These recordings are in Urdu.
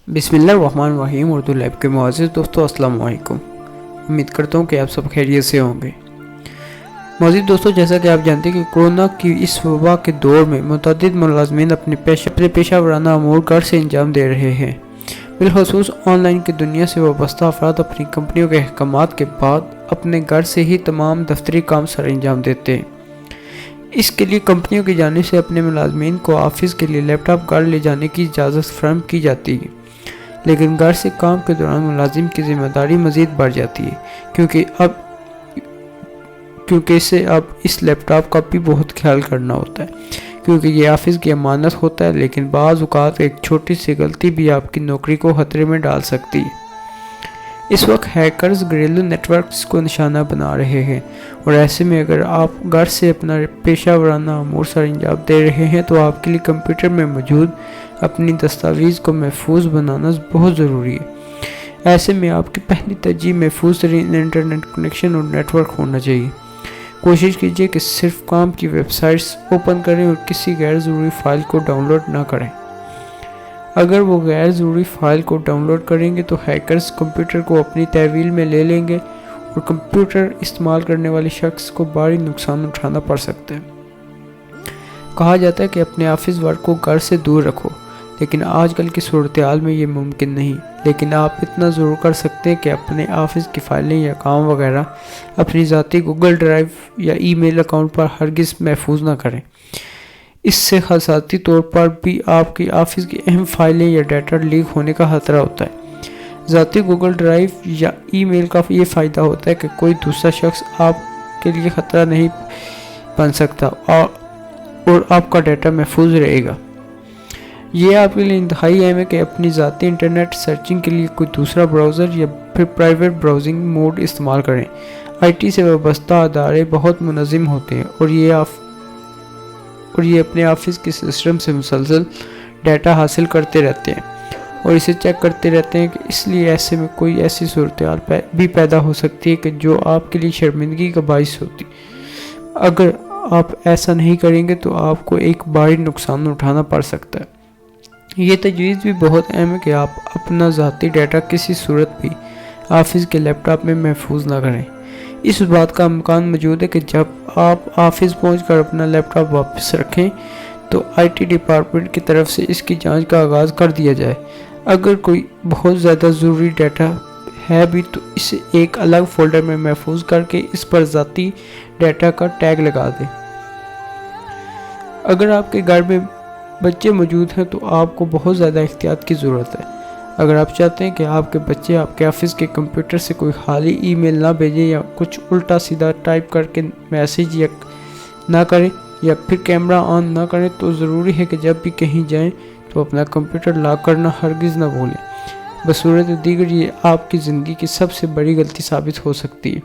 بسم اللہ الرحمن الرحیم اردو لیب کے معزز دوستوں السلام علیکم۔ امید کرتا ہوں کہ آپ سب خیریت سے ہوں گے۔ معزز دوستوں، جیسا کہ آپ جانتے ہیں کہ کورونا کی اس وبا کے دور میں متعدد ملازمین اپنے پیشہ ورانہ امور گھر سے انجام دے رہے ہیں۔ بالخصوص آن لائن کی دنیا سے وابستہ افراد اپنی کمپنیوں کے احکامات کے بعد اپنے گھر سے ہی تمام دفتری کام سر انجام دیتے ہیں۔ اس کے لیے کمپنیوں کی جانب سے اپنے ملازمین کو آفس کے لیے لیپ ٹاپ گھر لے جانے کی اجازت فراہم کی جاتی ہے، لیکن گھر سے کام کے دوران ملازم کی ذمہ داری مزید بڑھ جاتی ہے، کیونکہ اسے اب اس لیپ ٹاپ کا بھی بہت خیال کرنا ہوتا ہے، کیونکہ یہ آفس کی امانت ہوتا ہے۔ لیکن بعض اوقات ایک چھوٹی سی غلطی بھی آپ کی نوکری کو خطرے میں ڈال سکتی ہے۔ اس وقت ہیکرز گھریلو نیٹ ورکس کو نشانہ بنا رہے ہیں، اور ایسے میں اگر آپ گھر سے اپنا پیشہ ورانہ امور سر انجام دے رہے ہیں تو آپ کے لیے کمپیوٹر میں موجود اپنی دستاویز کو محفوظ بنانا بہت ضروری ہے۔ ایسے میں آپ کی پہلی ترجیح محفوظ ترین انٹرنیٹ کنیکشن اور نیٹ ورک ہونا چاہیے۔ کوشش کیجیے کہ صرف کام کی ویب سائٹس اوپن کریں اور کسی غیر ضروری فائل کو ڈاؤن لوڈ نہ کریں۔ اگر وہ غیر ضروری فائل کو ڈاؤن لوڈ کریں گے تو ہیکرز کمپیوٹر کو اپنی تحویل میں لے لیں گے اور کمپیوٹر استعمال کرنے والے شخص کو بھاری نقصان اٹھانا پڑ سکتا ہے۔ کہا جاتا ہے کہ اپنے آفس ورک کو گھر سے دور رکھو، لیکن آج کل کی صورتحال میں یہ ممکن نہیں۔ لیکن آپ اتنا ضرور کر سکتے ہیں کہ اپنے آفس کی فائلیں یا کام وغیرہ اپنی ذاتی گوگل ڈرائیو یا ای میل اکاؤنٹ پر ہرگز محفوظ نہ کریں۔ اس سے حساسیتی طور پر بھی آپ کی آفس کی اہم فائلیں یا ڈیٹا لیک ہونے کا خطرہ ہوتا ہے۔ ذاتی گوگل ڈرائیو یا ای میل کا یہ فائدہ ہوتا ہے کہ کوئی دوسرا شخص آپ کے لیے خطرہ نہیں بن سکتا اور آپ کا ڈیٹا محفوظ رہے گا۔ یہ آپ کے لیے انتہائی اہم ہے کہ اپنی ذاتی انٹرنیٹ سرچنگ کے لیے کوئی دوسرا براؤزر یا پھر پرائیویٹ براؤزنگ موڈ استعمال کریں۔ آئی ٹی سے وابستہ ادارے بہت منظم ہوتے ہیں اور یہ اپنے آفس کے سسٹم سے مسلسل ڈیٹا حاصل کرتے رہتے ہیں اور اسے چیک کرتے رہتے ہیں، کہ اس لیے ایسے میں کوئی ایسی صورتحال بھی پیدا ہو سکتی ہے کہ جو آپ کے لیے شرمندگی کا باعث ہوتی۔ اگر آپ ایسا نہیں کریں گے تو آپ کو ایک بڑا نقصان اٹھانا پڑ سکتا ہے۔ یہ تجویز بھی بہت اہم ہے کہ آپ اپنا ذاتی ڈیٹا کسی صورت بھی آفس کے لیپ ٹاپ میں محفوظ نہ کریں۔ اس بات کا امکان موجود ہے کہ جب آپ آفس پہنچ کر اپنا لیپ ٹاپ واپس رکھیں تو آئی ٹی ڈپارٹمنٹ کی طرف سے اس کی جانچ کا آغاز کر دیا جائے۔ اگر کوئی بہت زیادہ ضروری ڈیٹا ہے بھی تو اسے ایک الگ فولڈر میں محفوظ کر کے اس پر ذاتی ڈیٹا کا ٹیگ لگا دیں۔ اگر آپ کے گھر میں بچے موجود ہیں تو آپ کو بہت زیادہ احتیاط کی ضرورت ہے۔ اگر آپ چاہتے ہیں کہ آپ کے بچے آپ کے آفس کے کمپیوٹر سے کوئی خالی ای میل نہ بھیجیں یا کچھ الٹا سیدھا ٹائپ کر کے میسیج نہ کریں یا پھر کیمرہ آن نہ کریں تو ضروری ہے کہ جب بھی کہیں جائیں تو اپنا کمپیوٹر لاک کرنا ہرگز نہ بھولیں۔ بصورت دیگر یہ آپ کی زندگی کی سب سے بڑی غلطی ثابت ہو سکتی ہے۔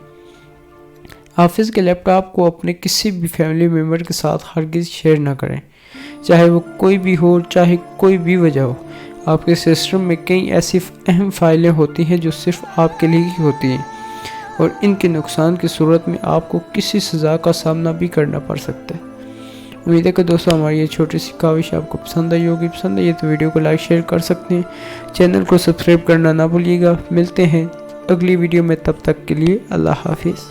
آفس کے لیپ ٹاپ کو اپنے کسی بھی فیملی ممبر کے ساتھ ہرگز شیئر نہ کریں، چاہے وہ کوئی بھی ہو، چاہے کوئی بھی وجہ ہو۔ آپ کے سسٹم میں کئی ایسی اہم فائلیں ہوتی ہیں جو صرف آپ کے لیے ہی ہوتی ہیں، اور ان کے نقصان کی صورت میں آپ کو کسی سزا کا سامنا بھی کرنا پڑ سکتا ہے۔ امید ہے کہ دوستوں ہماری یہ چھوٹی سی کاوش آپ کو پسند آئی ہوگی۔ پسند آئی تو ویڈیو کو لائک شیئر کر سکتے ہیں، چینل کو سبسکرائب کرنا نہ بھولیے گا۔ ملتے ہیں اگلی ویڈیو میں، تب تک کے لیے اللہ حافظ۔